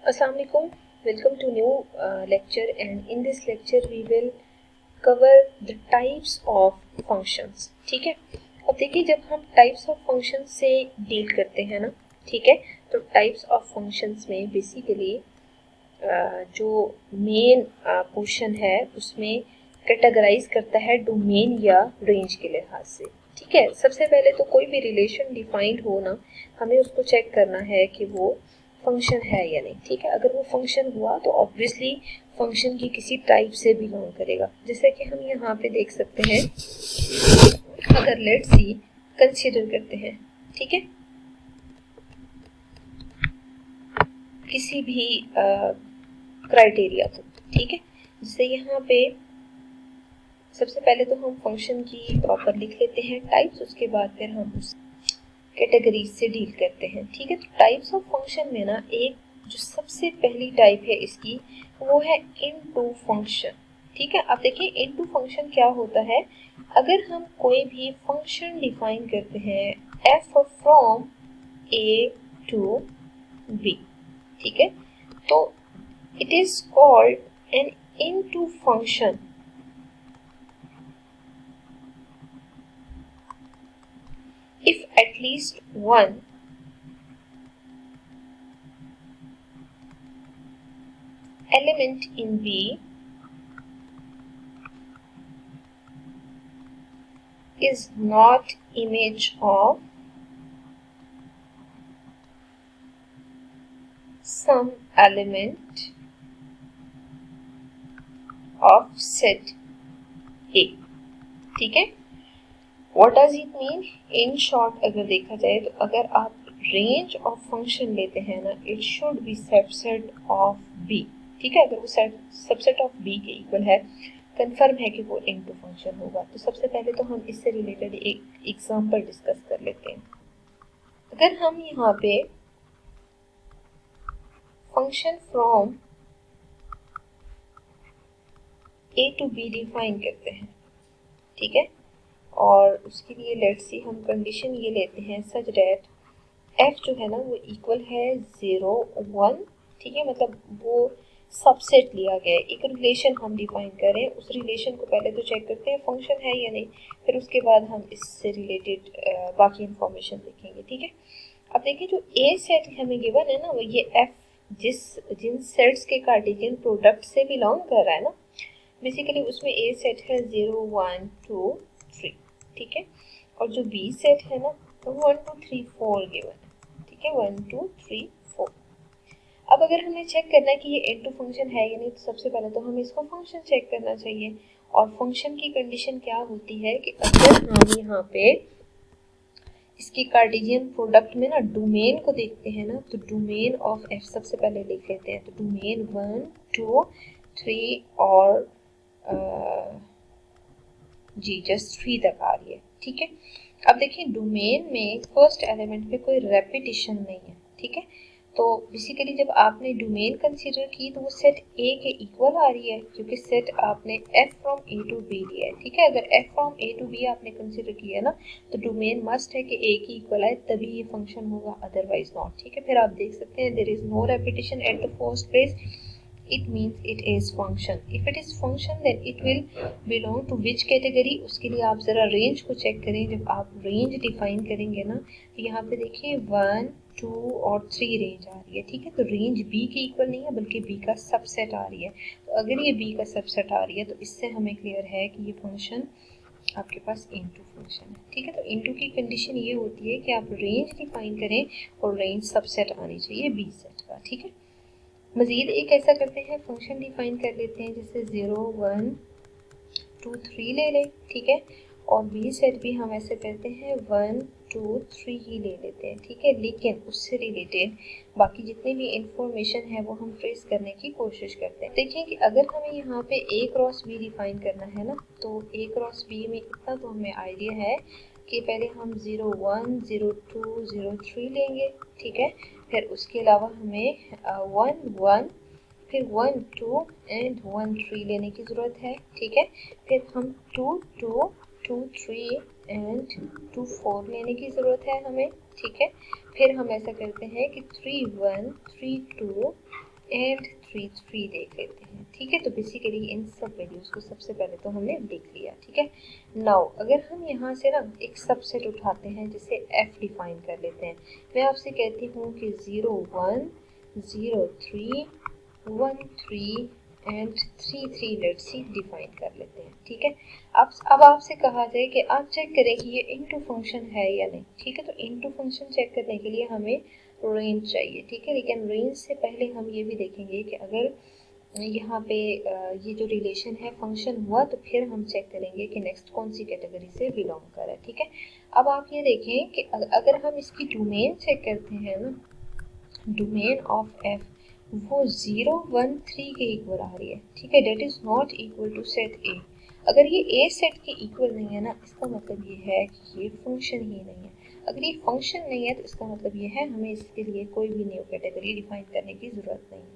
Assalamu alaikum. Welcome to new lecture, and in this lecture we will cover the types of functions. ठीक है, अब देखिए जब हम types of functions से डील करते हैं ना, ठीक है, तो types of functions में बेसिकली जो मेन पोर्शन है उसमें कैटेगराइज करता है डोमेन या रेंज के लिहाज से। ठीक है, सबसे पहले तो कोई भी रिलेशन डिफाइंड हो ना, हमें उसको चेक करना है कि वो फंक्शन है या नहीं। ठीक है, अगर वो फंक्शन हुआ तो ऑब्वियसली फंक्शन की किसी टाइप से बिलोंग करेगा। जैसे कि हम यहाँ पे देख सकते हैं, अगर लेट्स सी कंसीडर करते हैं, ठीक है, किसी भी क्राइटेरिया को, ठीक है, जैसे यहाँ पे सबसे पहले तो हम फंक्शन की प्रॉपर लिख लेते हैं टाइप्स, उसके बाद फिर हम उस कैटेगरीज से डील करते हैं। ठीक है, तो टाइप्स ऑफ फंक्शन में ना एक जो सबसे पहली टाइप है इसकी वो है इनटू फंक्शन। ठीक है, अब देखिए इनटू फंक्शन क्या होता है। अगर हम कोई भी फंक्शन डिफाइन करते हैं F from A to B, ठीक है, तो it is called an into function if at least one element in B is not image of some element of set A। ठीक है, What does it mean? In short, अगर देखा जाए तो अगर आप रेंज ऑफ फंक्शन लेते हैं ना, it should be subset of B. ठीक है, अगर वो सबसेट ऑफ बी के इक्वल है, कंफर्म है कि वो इनटू फंक्शन होगा। तो सबसे पहले तो हम इससे रिलेटेड एक एग्जांपल डिस्कस कर लेते हैं। अगर हम यहाँ पे function from A to B define करते हैं, ठीक है, और उसके लिए लेट्स सी हम कंडीशन ये लेते हैं सच दैट एफ जो है ना वो इक्वल है 0 1। ठीक है, मतलब वो सबसेट लिया गया है, एक रिलेशन हम डिफाइन करें, उस रिलेशन को पहले तो चेक करते हैं फंक्शन है या नहीं, फिर उसके बाद हम इससे रिलेटेड बाकी इंफॉर्मेशन देखेंगे। ठीक है, अब देखिए जो ए सेट हमें गिवन है ना, वो ये एफ जिन सेट्स के कार्टेशियन प्रोडक्ट से बिलोंग कर रहा है ना, बेसिकली उसमें ए सेट है 0 1 2 3। ठीक है, और जो बी सेट है ना तो 1 2 3 4 गिवन है। ठीक है, 1 2 3 4। अब अगर हमें चेक करना है कि ये इनटू फंक्शन है या नहीं, तो सबसे पहले तो हमें इसको फंक्शन चेक करना चाहिए। और फंक्शन की कंडीशन क्या होती है कि अगर हम यहाँ पे इसकी कार्टेशियन प्रोडक्ट में ना डोमेन को देखते हैं ना, तो डोमेन ऑफ एफ सबसे पहले लिख लेते हैं। तो डोमेन 1 2 3 और जी जस्ट 3 तक आ रही है। ठीक है, अब देखिए डोमेन में फर्स्ट एलिमेंट पे कोई रेपिटेशन नहीं है। ठीक है, तो बेसिकली जब आपने डोमेन कंसीडर की तो वो सेट ए के इक्वल आ रही है, क्योंकि सेट आपने F from A to B लिया है। ठीक है, अगर F from A to B आपने कंसीडर किया ना, तो डोमेन मस्ट है कि ए की इक्वल आए तभी ये फंक्शन होगा, अदरवाइज नॉट। ठीक है, फिर आप देख सकते हैं there is no repetition at the first place, it means it is function. If it is function then it will belong to which category, उसके लिए आप ज़रा रेंज को चेक करें। जब आप रेंज डिफाइन करेंगे ना, तो यहाँ पे देखिए 1 2 और 3 रेंज आ रही है। ठीक है, तो रेंज बी के इक्वल नहीं है बल्कि बी का सबसेट आ रही है। तो अगर ये बी का सबसेट आ रही है तो इससे हमें क्लियर है कि ये फंक्शन आपके पास इनटू फंक्शन है। ठीक है, तो इनटू की कंडीशन ये होती है कि आप रेंज डिफाइन करें और रेंज सबसेट आनी चाहिए बी सेट का। ठीक है, मज़ीद एक ऐसा करते हैं, फंक्शन डिफाइन कर लेते हैं, जैसे 0 1 2 3 ले लें। ठीक है, और बी सेट भी हम ऐसे करते हैं 1 2 3 ही ले लेते हैं। ठीक है, लेकिन उससे रिलेटेड बाकी जितनी भी इंफॉर्मेशन है वो हम ट्रेस करने की कोशिश करते हैं। देखिए कि अगर हमें यहाँ पे ए क्रॉस बी डिफाइन करना है ना, तो ए क्रॉस बी में इतना तो हमें आइडिया है कि पहले हम 0 1 0 2 0 3 लेंगे। ठीक है, फिर उसके अलावा हमें 1 1 फिर 1 2 एंड 1 3 लेने की ज़रूरत है। ठीक है, फिर हम 2 2 2 3 एंड 2 4 लेने की ज़रूरत है हमें। ठीक है, फिर हम ऐसा करते हैं कि 3 1 3 2 एंड 3 देख लेते हैं, ठीक है। तो बेसिकली इन सब वैल्यूज को सबसे पहले तो हमने लिख लिया, ठीक है। नाउ अगर हम यहाँ से ना एक सबसेट उठाते हैं जिसे f डिफाइन कर लेते हैं, मैं आपसे कहती हूँ कि 0 1 0 3 1 3 एंड 3 3 लेट्स सी डिफाइन कर लेते हैं, ठीक है। अब आपसे कहा जाए कि आप चेक करें कि ये इनटू फंक्शन है या नहीं, ठीक है। तो इनटू फंक्शन चेक करने के लिए हमें रेंज चाहिए, ठीक है। लेकिन रेंज से पहले हम ये भी देखेंगे कि अगर यहाँ पे ये जो रिलेशन है फंक्शन हुआ तो फिर हम चेक करेंगे कि नेक्स्ट कौन सी कैटेगरी से बिलोंग कर रहा है, ठीक है। अब आप ये देखें कि अगर हम इसकी डोमेन चेक करते हैं ना, डोमेन ऑफ एफ वो 0 1 3 के इक्वल आ रही है, ठीक है। That is not equal to set A. अगर ये ए सेट के इक्वल नहीं है ना, इसका मतलब ये है कि ये फंक्शन ही नहीं है। अगर ये फंक्शन नहीं है तो इसका मतलब ये है हमें इसके लिए कोई भी न्यू कैटेगरी डिफाइन करने की जरूरत नहीं है,